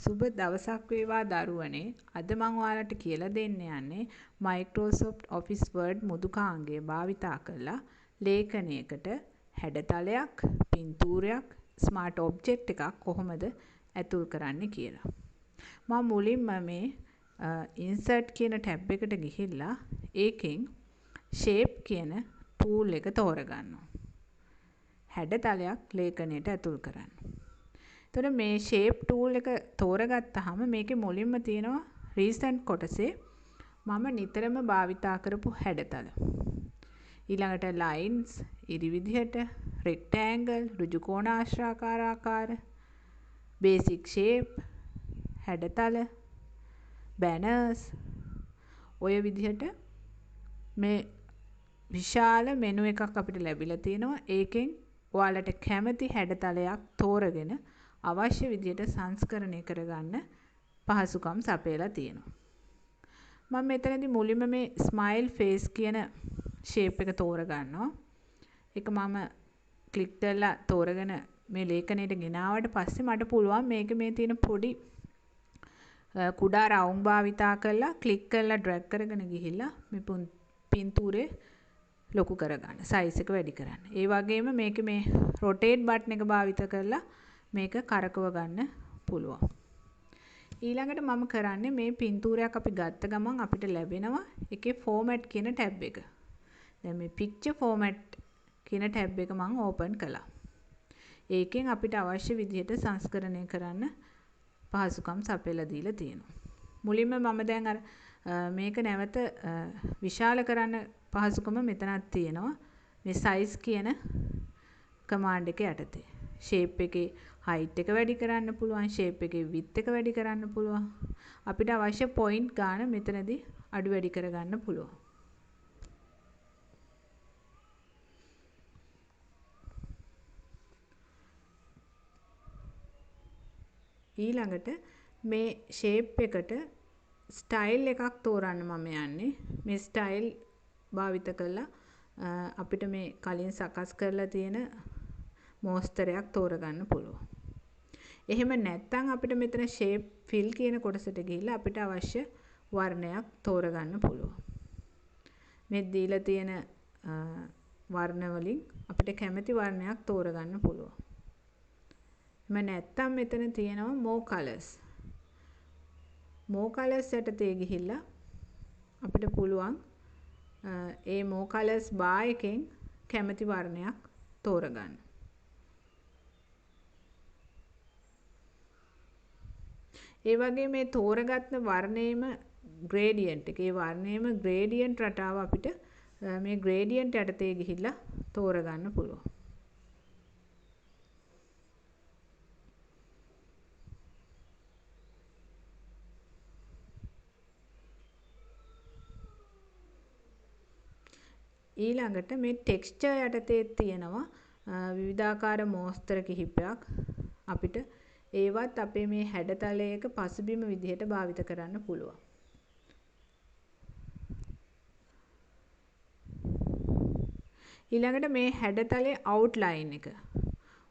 සුබ දවසක් වේවා දරුවනේ. අද මම ඔයාලට කියලා දෙන්න යන්නේ Microsoft Office Word මුදුකාංගය භාවිතා කරලා ලේඛනයකට හැඩතලයක්, පින්තූරයක්, ස්මාර්ට් ඔබ්ජෙක්ට් එකක් කොහොමද ඇතුල් කරන්න කියලා. මම මුලින්ම මේ insert කියන ටැබ් එකට ගිහිල්ලා ඒකෙන් shape කියන tool එක තෝරගන්නවා. හැඩතලයක් ලේඛනයට ඇතුල් කරන්න. එතකොට මේ shape tool එක තෝරගත්තාම මේකේ මුලින්ම තියෙනවා recent කොටසේ මම නිතරම භාවිතා කරපු හැඩතල. ඊළඟට lines ඉරි විදිහට, rectangle ඍජු කෝණාශ්‍රාකාර ආකාර, basic shape හැඩතල, banners ඔය විදිහට මේ විශාල මෙනු එකක් අපිට ලැබිලා තියෙනවා. ඒකෙන් ඔයාලට කැමති හැඩතලයක් තෝරගෙන අවශ්‍ය විදිහට සංස්කරණය කරගන්න පහසුකම් සපයලා තියෙනවා. මම මෙතනදී මුලින්ම මේ ස්මයිල් ෆේස් කියන shape එක තෝරගන්නවා. ඒක මම ක්ලික් කරලා තෝරගෙන මේ ලේඛනයට ගෙනාවට පස්සේ මට පුළුවන් මේක මේ තියෙන පොඩි කුඩා රවුම් භාවිතා කරලා ක්ලික් කරලා ඩ්‍රැග් කරගෙන ගිහිල්ලා මේ පින්තූරේ ලොකු කරගන්න, size එක වැඩි කරන්න. ඒ වගේම මේක මේ rotate button එක භාවිත කරලා මේක කරකව ගන්න පුළුවන්. ඊළඟට මම කරන්නේ මේ පින්තූරයක් අපි ගත්ත ගමන් අපිට ලැබෙනවා එකේ format කියන ටැබ් එක. දැන් මේ picture format කියන ටැබ් එක මම open කළා. ඒකෙන් අපිට අවශ්‍ය විදිහට සංස්කරණය කරන්න පහසුකම් සපයලා දීලා තියෙනවා. මුලින්ම මම දැන් අර මේක නැවත විශාල කරන්න පහසුකම මෙතනක් තියෙනවා. මේ size කියන command එක යටතේ. shape එකේ height එක වැඩි කරන්න පුළුවන්, shape එකේ width එක වැඩි කරන්න පුළුවන්. අපිට අවශ්‍ය point ගාන මෙතනදී අඩු වැඩි කරගන්න පුළුවන්. ඊළඟට මේ shape එකට style එකක් තෝරන්න මම යන්නේ. මේ style භාවිත කළා අපිට මේ කලින් සකස් කරලා තියෙන මෝස්තරයක් තෝරගන්න පුළුවන්. එහෙම නැත්නම් අපිට මෙතන shape fill කියන කොටසට ගිහිල්ලා අපිට අවශ්‍ය වර්ණයක් තෝරගන්න පුළුවන්. මේ දීලා තියෙන වර්ණ වලින් අපිට කැමති වර්ණයක් තෝරගන්න පුළුවන්. එහෙම නැත්නම් මෙතන තියෙනවා more colors. more colors යටතේ ගිහිල්ලා අපිට පුළුවන් ඒ more colors bar එකෙන් කැමති වර්ණයක් තෝරගන්න. ඒ වගේ මේ තෝරගත්ත වර්ණයේම gradient එක. ඒ වර්ණයේම gradient රටාව අපිට මේ gradient යටතේ ගිහිල්ලා තෝරගන්න පුළුවන්. ඊළඟට මේ ටෙක්ස්චර් යටතේ තියෙනවා විවිධාකාර මෝස්තර කිහිපයක්. අපිට ඒවත් අපේ මේ හැඩතලයක පසුබිම විදිහට භාවිත කරන්න පුළුවන්. ඊළඟට මේ හැඩතලයේ outline එක.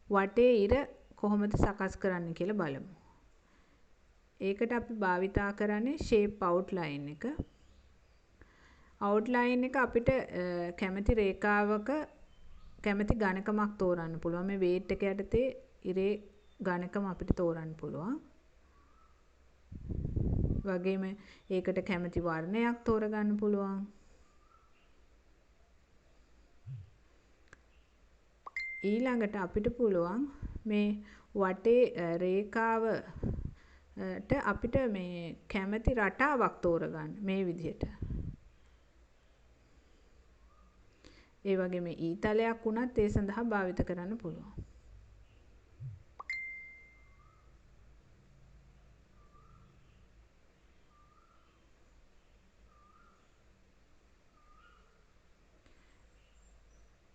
වටේ ඉර කොහොමද සකස් කරන්න කියලා බලමු. ඒකට අපි භාවිතා කරන්නේ shape outline එක. outline එක අපිට කැමති රේඛාවක කැමති ඝනකමක් තෝරන්න පුළුවන්. මේ weight එක යටතේ ඉරේ ඝනකම අපිට තෝරන්න පුළුවන්. වගේම ඒකට කැමති වර්ණයක් තෝරගන්න පුළුවන්. ඊළඟට අපිට පුළුවන් මේ වටේ රේඛාවට අපිට මේ කැමති රටාවක් තෝරගන්න මේ විදිහට. ඒ වගේම ඊතලයක් වුණත් ඒ සඳහා භාවිත කරන්න පුළුවන්.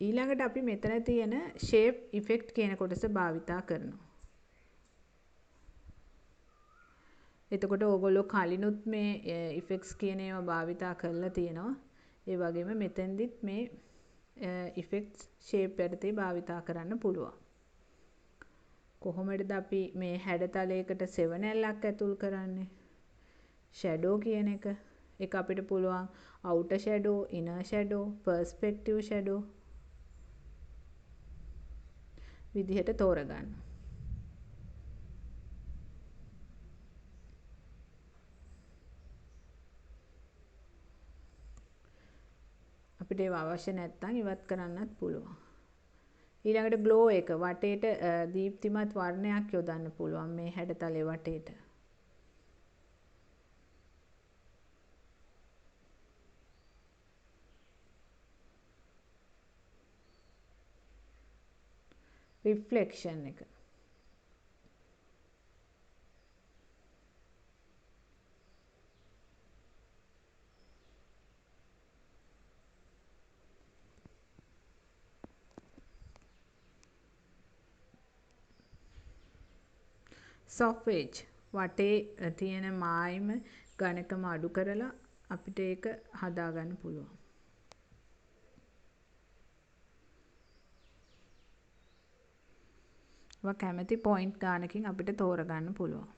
ඊළඟට අපි මෙතන තියෙන shape effect කියන කොටස භාවිතා කරනවා. එතකොට ඕගොල්ලෝ කලිනුත් මේ effects කියන ඒවා භාවිතා කරලා තියෙනවා. ඒ වගේම මෙතෙන්දිත් මේ effects shape යටතේ භාවිතා කරන්න පුළුවන්. කොහොමද අපි මේ හැඩතලයකට සෙවණැල්ලක් ඇතුල් කරන්නේ? ෂැඩෝ කියන එක. ඒක අපිට පුළුවන් outer shadow, inner shadow, perspective shadow විදිහට තෝරගන්න. අපිට ඒව අවශ්‍ය නැත්නම් ඉවත් කරන්නත් පුළුවන්. ඊළඟට ග්ලෝ එක වටේට දීප්තිමත් වර්ණයක් යොදන්න පුළුවන් මේ හැඩතලේ වටේට. රිෆ්ලෙක්ෂන් එක. soft edge වටේ තියෙන මායිම ඝනකම අඩු කරලා අපිට ඒක හදාගන්න පුළුවන්. කැමති පොයින්ට් ගානකින් අපිට තෝරගන්න පුළුවන්.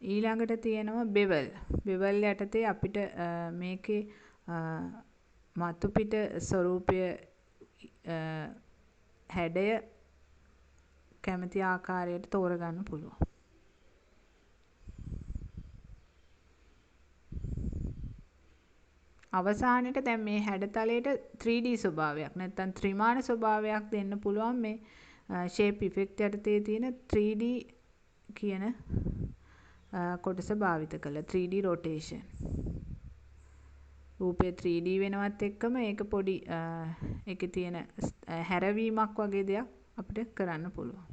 ඊළඟට තියෙනවා බෙවල්. බෙවල් යටතේ අපිට මේකේ මතු පිට ස්වරූපය හැඩය කැමති ආකාරයට තෝරගන්න පුළුවන්. අවසානයේ දැන් මේ හැඩතලයට 3D ස්වභාවයක් නැත්නම් ත්‍රිමාන ස්වභාවයක් දෙන්න පුළුවන් මේ shape effect යටතේ තියෙන 3D කියන කොටස භාවිත කළා. 3D rotation. රූපය 3D වෙනවත් එක්කම ඒක පොඩි ඒකේ තියෙන හැරවීමක් වගේ දෙයක් අපිට කරන්න පුළුවන්.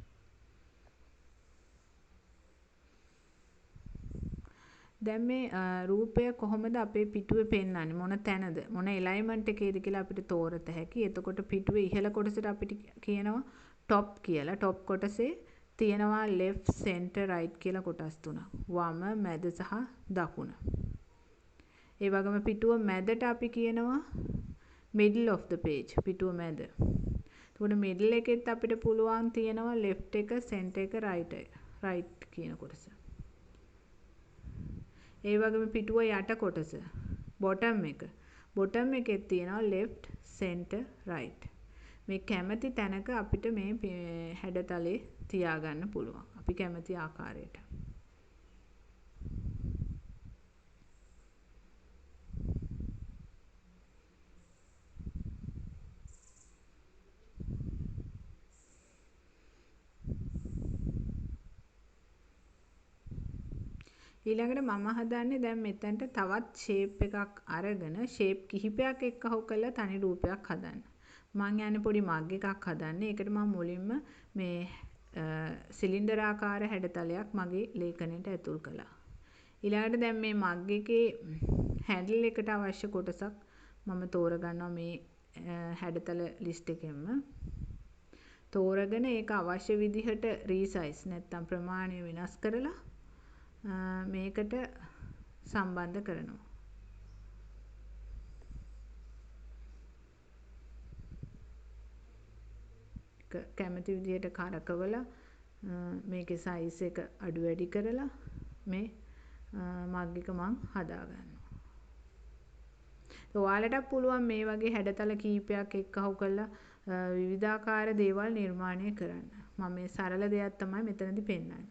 දැන් මේ රූපය කොහොමද අපේ පිටුවේ පෙන්වන්නේ? මොන තැනද? මොන එලයින්මන්ට් එකේද කියලා අපිට තෝරත හැකි. එතකොට පිටුවේ ඉහළ කොටසට අපිට කියනවා top කියලා. top කොටසේ තියෙනවා left, center, right කියලා කොටස් තුනක්. වම, මැද සහ දකුණ. ඒ වගේම පිටුව මැදට අපි කියනවා middle of the page. පිටුව මැද. එතකොට middle එකෙත් අපිට පුළුවන් තියෙනවා left එක, center එක, right කියන කොටස. ඒ වගේම පිටුව යට කොටස bottom එක. bottom එකෙත් තියෙනවා left, center, right. මේ කැමති තැනක අපිට මේ හැඩතලේ තියාගන්න පුළුවන්. අපි කැමති ආකාරයට. ඊළඟට මම හදන්නේ දැන් මෙතනට තවත් shape එකක් අරගෙන shape කිහිපයක් එක්කහුව කරලා තනි රූපයක් හදන්න. මම යන්නේ පොඩි මග් එකක් හදන්න. ඒකට මම මුලින්ම මේ සිලින්ඩර් ආකාර හැඩතලයක් මගේ ලේඛනයට ඇතුල් කළා. ඊළඟට දැන් මේ මග් එකේ හැන්ඩල් එකට අවශ්‍ය කොටසක් මම තෝරගන්නවා මේ හැඩතල ලිස්ට් එකෙන්ම. තෝරගෙන ඒක අවශ්‍ය විදිහට රීසයිස් නැත්නම් ප්‍රමාණය වෙනස් කරලා මේකට සම්බන්ධ කරනවා. කැමති විදිහට කරකවලා මේකේ size එක අඩු වැඩි කරලා මේ මග් එක මම හදා ගන්නවා. ඔයාලට පුළුවන් මේ වගේ හැඩතල කීපයක් එක්කහුව කරලා විවිධාකාර දේවල් නිර්මාණය කරන්න. මම මේ සරල දෙයක් තමයි මෙතනදී පෙන්නන්නේ.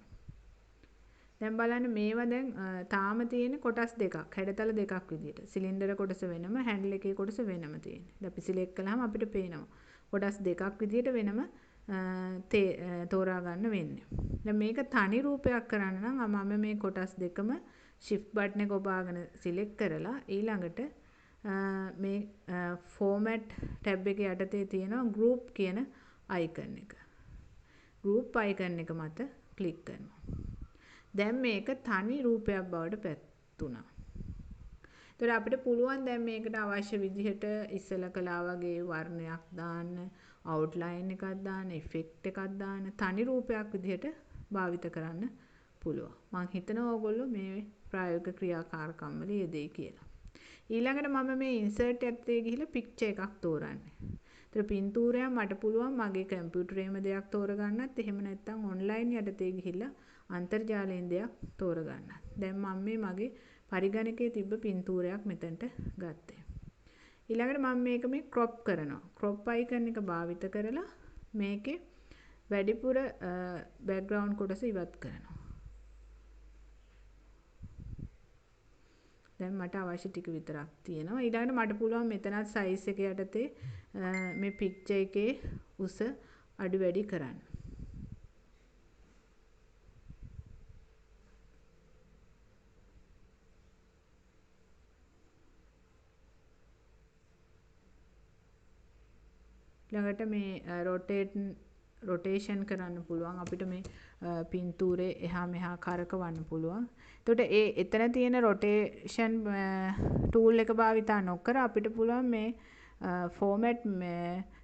දැන් බලන්න මේවා දැන් තාම තියෙන කොටස් දෙකක් හැඩතල දෙකක් විදියට. සිලින්ඩර කොටස වෙනම හැන්ඩල් එකේ කොටස වෙනම තියෙන්නේ. දැන් අපි සිලෙක්ට් කළාම අපිට පේනවා. කොටස් දෙකක් විදියට වෙනම තෝරා ගන්න වෙන්නේ. දැන් මේක තනි රූපයක් කරන්න නම් මම මේ කොටස් දෙකම shift button එක ඔබාගෙන සිලෙක්ට් කරලා ඊළඟට මේ format tab එක යටතේ තියෙනවා group කියන icon එක. group icon එක මත ක්ලික් කරනවා. දැන් මේක තනි රූපයක් බවට පැතුණා. ඒතර අපිට පුළුවන් දැන් මේකට අවශ්‍ය විදිහට ඉස්සෙල්ලා කළා වගේ වර්ණයක් දාන්න, අවුට්ලයින් එකක් දාන්න, ඉෆෙක්ට් එකක් දාන්න, තනි රූපයක් විදිහට භාවිත කරන්න පුළුවන්. මම හිතනවා ඔයගොල්ලෝ මේ ප්‍රායෝගික ක්‍රියාකාරකම් වල යෙදෙයි කියලා. ඊළඟට මම මේ ඉන්සර්ට් යටතේ ගිහිල්ලා පික්චර් එකක් තෝරන්නේ. ඒතර පින්තූරයක් මට පුළුවන් මගේ කම්පියුටරේම දෙයක් තෝරගන්නත් එහෙම නැත්නම් ඔන්ලයින් යටතේ ගිහිල්ලා අන්තර්ජාලයෙන් දෙයක් තෝරගන්නත්. දැන් මම මගේ පරිගණකයේ තිබ්බ පින්තූරයක් මෙතනට ගත්තේ. ඊළඟට මම මේක මේ ක්‍රොප් කරනවා. ක්‍රොප් අයිකන් එක භාවිත කරලා මේකේ වැඩිපුර බෑග්ග්‍රවුන්ඩ් කොටස ඉවත් කරනවා. දැන් මට අවශ්‍ය ටික විතරක් තියෙනවා. ඊළඟට මට පුළුවන් මෙතනත් සයිස් එක යටතේ මේ පික්චර් එකේ උස අඩු වැඩි කරන්න. ඊළඟට මේ රොටේෂන් කරන්න පුළුවන් අපිට මේ පින්තූරේ එහා මෙහා කරකවන්න පුළුවන්. එතකොට එතන තියෙන රොටේෂන් ටූල් එක භාවිතා නොකර අපිට පුළුවන් මේ ෆෝමැට්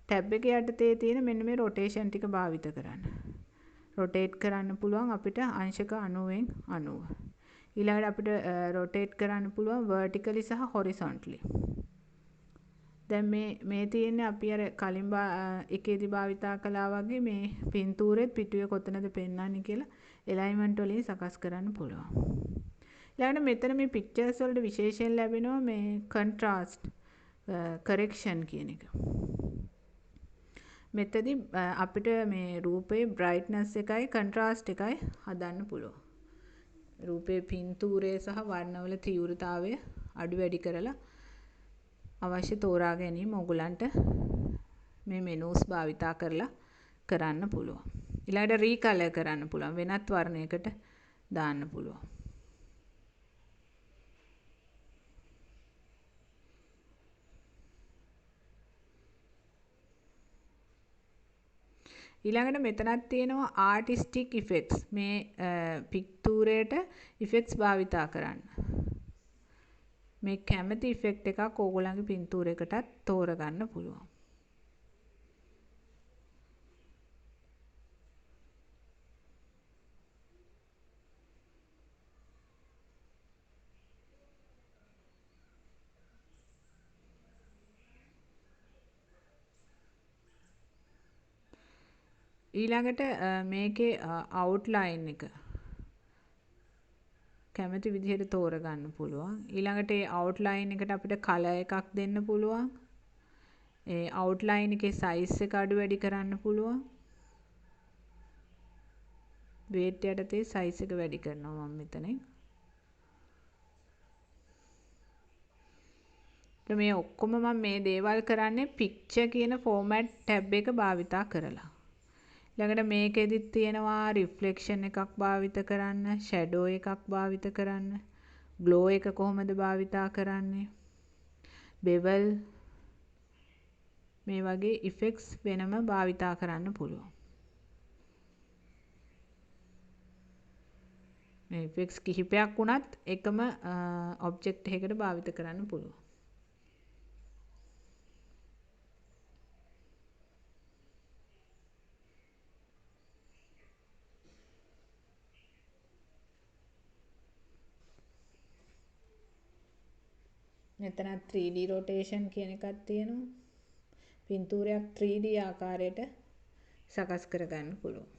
ටැබ් එක යටතේ තියෙන මෙන්න මේ රොටේෂන් ටික භාවිත කරන්න. රොටේට් කරන්න පුළුවන් අපිට අංශක 90න් 90. ඊළඟට අපිට රොටේට් කරන්න පුළුවන් vertically සහ horizontally. දැන් මේ තියෙන්නේ අපි අර කලින් එකේදී භාවිතා කළා වගේ මේ පින්තූරෙත් පිටුවේ කොතනද පෙන්වන්නේ කියලා එලයින්මන්ට් වලින් සකස් කරන්න පුළුවන්. ඊළඟට මෙතන මේ පික්චර්ස් වලට විශේෂයෙන් ලැබෙනවා මේ කොන්ට්‍රාස්ට් කරෙක්ෂන් කියන එක. මෙතනදී අපිට මේ රූපේ බ්‍රයිට්නස් එකයි කොන්ට්‍රාස්ට් එකයි හදන්න පුළුවන්. රූපේ පින්තූරය සහ වර්ණවල තීව්‍රතාවය අඩු වැඩි කරලා අවශ්‍ය තෝරා ගැනීම ඔයගලන්ට මේ මෙනූස් භාවිතා කරලා කරන්න පුළුවන්. ඊළඟට රීකලර් කරන්න පුළුවන්. වෙනත් වර්ණයකට දාන්න පුළුවන්. ඊළඟට මෙතනක් තියෙනවා ආටිස්ටික් ඉෆෙක්ට්ස්. මේ පික්තූරයට ඉෆෙක්ට්ස් භාවිතා කරන්න. මේ කැමති ඉෆෙක්ට් එකක් ඕගොල්ලන්ගේ පින්තූරයකටත් තෝරගන්න පුළුවන්. ඊළඟට මේකේ අවුට්ලයින් එක කැමති විදිහට තෝරගන්න පුළුවන්. ඊළඟට ඒ අවුට්ලයින් එකට අපිට කලර් එකක් දෙන්න පුළුවන්. ඒ අවුට්ලයින් එකේ සයිස් එක අඩු වැඩි කරන්න පුළුවන්. වේට් යටතේ සයිස් එක වැඩි කරනවා මම මෙතනින්. මේ ඔක්කොම මම මේ දේවල් කරන්නේ පික්චර් කියන ෆෝමැට් ටැබ් එක භාවිතා කරලා. ඊළඟට මේකෙදිත් තියෙනවා රිෆ්ලෙක්ෂන් එකක් භාවිත කරන්න, ෂැඩෝ එකක් භාවිත කරන්න, ග්ලෝ එක කොහොමද භාවිතා කරන්නේ, බෙවල් මේ වගේ ඉෆෙක්ට්ස් වෙනම භාවිතා කරන්න පුළුවන්. මේ ඉෆෙක්ට්ස් කිහිපයක් වුණත් එකම ඔබ්ජෙක්ට් එකකට භාවිත කරන්න පුළුවන්. මෙතන 3D rotation කියන එකක් තියෙනවා. පින්තූරයක් 3D ආකාරයට සකස් කරගන්න පුළුවන්.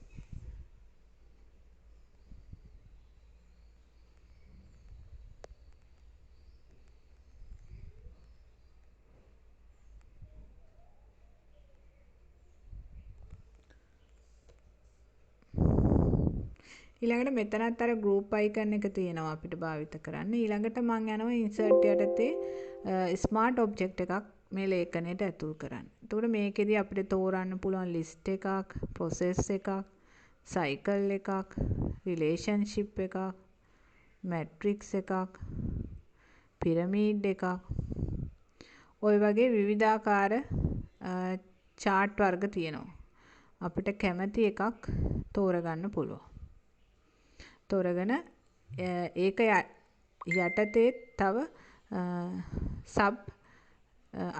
ඊළඟට මෙතනත් අර group icon එක තියෙනවා අපිට භාවිත කරන්න. ඊළඟට මම යනවා insert යටතේ smart object එකක් මේ ලේඛනයට ඇතුල් කරන්න. එතකොට මේකෙදි අපිට තෝරන්න පුළුවන් list එකක්, process එකක්, cycle එකක්, relationship එකක්, matrix එකක්, pyramid එකක්. ওই වගේ විවිධාකාර chart වර්ග තියෙනවා. අපිට කැමති එකක් තෝරගන්න පුළුවන්. තෝරගෙන ඒක යටතේ තව සබ්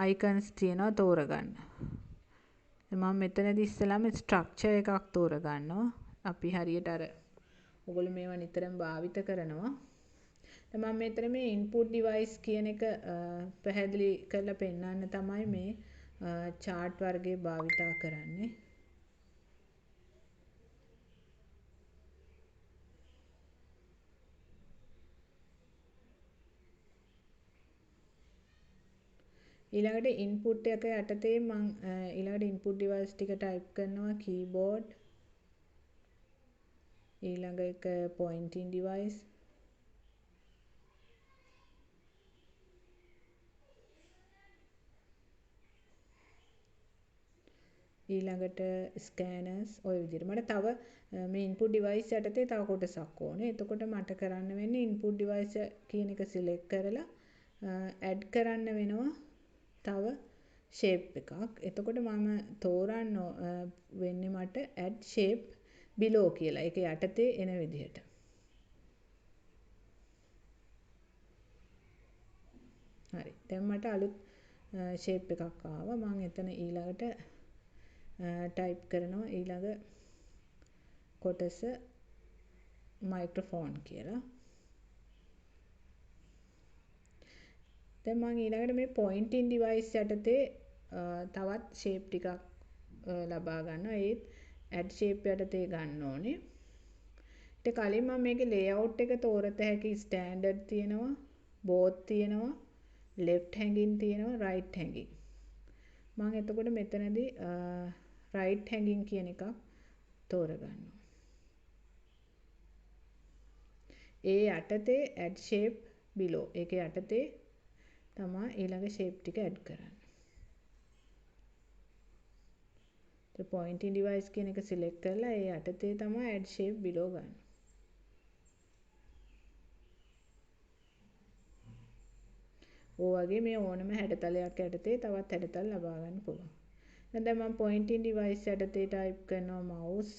අයිකන්ස් තියෙනවා තෝරගන්න. මම මෙතනදී ඉස්සෙල්ලාම ස්ට්‍රක්චර් එකක් තෝරගන්නවා. අපි හරියට අර ඔයගොල්ලෝ මේවා නිතරම භාවිත කරනවා. දැන් මම මෙතන මේ input device කියන එක පැහැදිලි කරලා පෙන්නන්න තමයි මේ chart වර්ගය භාවිතා කරන්නේ. ඊළඟට input එක යටතේ මම ඊළඟට input device ටික type කරනවා keyboard, ඊළඟ එක pointing device, ඊළඟට scanners ඔය විදිහට. මට තව මේ input device යටතේ තව කොටසක් ඕනේ. එතකොට මට කරන්න වෙන්නේ input device කියන එක select කරලා add කරන්න වෙනවා තව shape එකක්. එතකොට මම තෝරන්න වෙන්නේ මට add shape below කියලා. ඒක යටතේ එන විදිහට. හරි. දැන් මට අලුත් shape එකක් ආවා. මම එතන ඊළඟට type කරනවා ඊළඟ කොටස microphone කියලා. දැන් මම ඊළඟට මේ pointing device යටතේ තවත් shape ටිකක් ලබා ගන්නවා. ඒත් add shape යටතේ ගන්න ඕනේ. ඊට කලින් මම මේකේ layout එක තෝරත හැකි standard තියෙනවා, both තියෙනවා, left hanging තියෙනවා, right hanging. මම එතකොට මෙතනදී right hanging කියන එකක් තෝරගන්නවා. ඒ යටතේ add shape below. ඒක යටතේ තමයි ඊළඟ shape ටික add කරන්නේ. pointing device කියන එක select කරලා ඒ යටතේ තමයි add shape below ගන්න. වගේ මේ ඕනම හැඩතලයක් යටතේ තවත් හැඩතල ලබා ගන්න පුළුවන්. දැන් මම pointing device යටතේ type කරනවා mouse,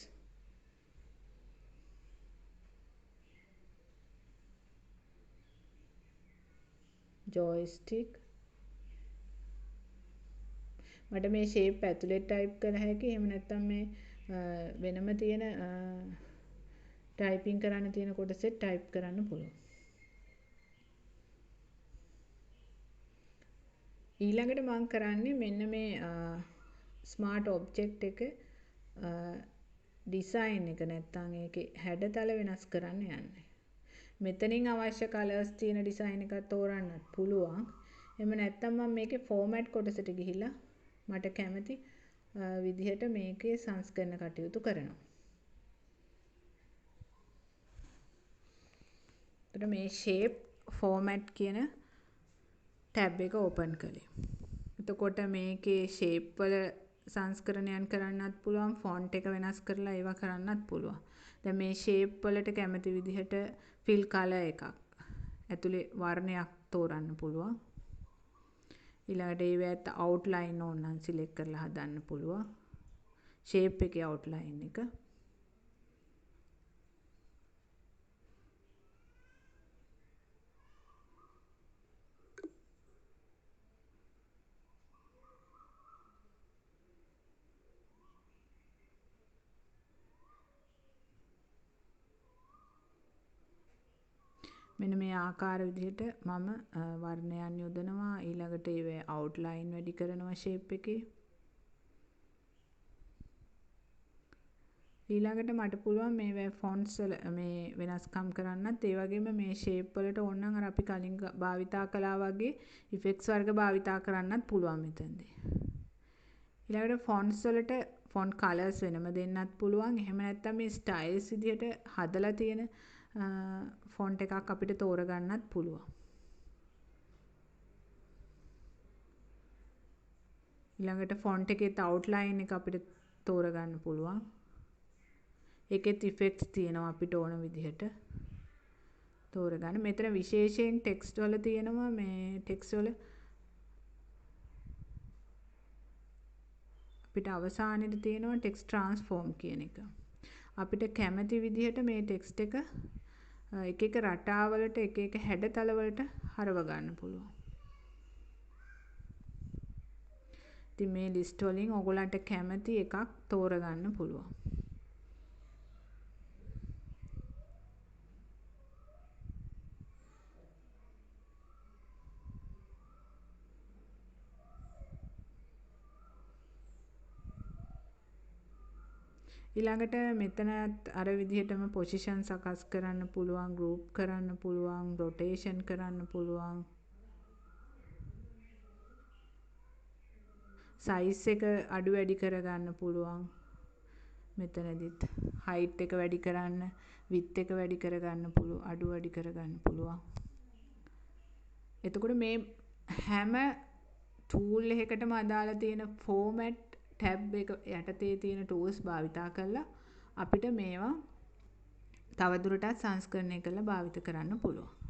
joystick. මට මේ shape ඇතුලේ type කළ හැකි. එහෙම නැත්නම් මේ වෙනම තියෙන typing කරන්න තියෙන කොටසෙත් type කරන්න පුළුවන්. ඊළඟට මම කරන්නේ මෙන්න මේ smart object එක design එක නැත්නම් ඒකේ හැඩතල වෙනස් කරන්න යන්නේ. මෙතනින් අවශ්‍ය colors තියෙන design එකක් තෝරන්නත් පුළුවන්. එහෙම නැත්නම් මම මේකේ format කොටසට ගිහිල්ලා මට කැමති විදිහට මේකේ සංස්කරණ කටයුතු කරනවා. එතකොට මේ shape format කියන tab එක open කළේ. එතකොට මේකේ shape වල සංස්කරණයන් කරන්නත් පුළුවන්, font එක වෙනස් කරලා ඒවා කරන්නත් පුළුවන්. දැන් මේ shape වලට කැමති විදිහට fill color එකක් ඇතුලේ වර්ණයක් තෝරන්න පුළුවන්. ඊළඟට ඒවත් outline ඕන නම් select කරලා හදන්න පුළුවන්. shape එකේ outline එක. මෙන්න මේ ආකාර විදිහට මම වර්ණයන් යොදනවා. ඊළඟට ඒවේ outline වැඩි කරනවා shape එකේ. ඊළඟට මට පුළුවන් මේ fonts වල මේ වෙනස්කම් කරන්නත්. ඒ වගේම මේ shape වලට ඕන නම් අර අපි කලින් භාවිතා කළා වගේ effects වර්ග භාවිතා කරන්නත් පුළුවන් මෙතනදී. ඊළඟට fonts වලට font colors වෙනම දෙන්නත් පුළුවන්. එහෙම නැත්නම් මේ styles විදිහට හදලා තියෙන font එකක් අපිට තෝරගන්නත් පුළුවන්. ඊළඟට font එකේ outline එක අපිට තෝරගන්න පුළුවන්. ඒකෙත් effects තියෙනවා අපිට ඕන විදිහට තෝරගන්න. මෙතන විශේෂයෙන් text වල තියෙනවා මේ text වල අපිට අවසානයේදී තියෙනවා text transform කියන එක. අපිට කැමති විදිහට මේ text එක එක එක රටාවලට එක එක හැඩතල වලට හරව ගන්න පුළුවන්. ඉතින් මේ list වලින් ඔයගලන්ට කැමති එකක් තෝරගන්න පුළුවන්. ඊළඟට මෙතනත් අර විදිහටම පොසිෂන් සකස් කරන්න පුළුවන්, ගෲප් කරන්න පුළුවන්, රොටේෂන් කරන්න පුළුවන්. සයිස් එක අඩු වැඩි කරගන්න පුළුවන්. මෙතනදිත් height එක වැඩි කරන්න, width එක වැඩි කරගන්න පුළුවන්, අඩු වැඩි කරගන්න පුළුවන්. එතකොට මේ හැම tool එකකටම අදාළ තියෙන format tab එක යටතේ තියෙන tools භාවිතා කරලා අපිට මේවා තවදුරටත් සංස්කරණය කරලා භාවිත කරන්න පුළුවන්.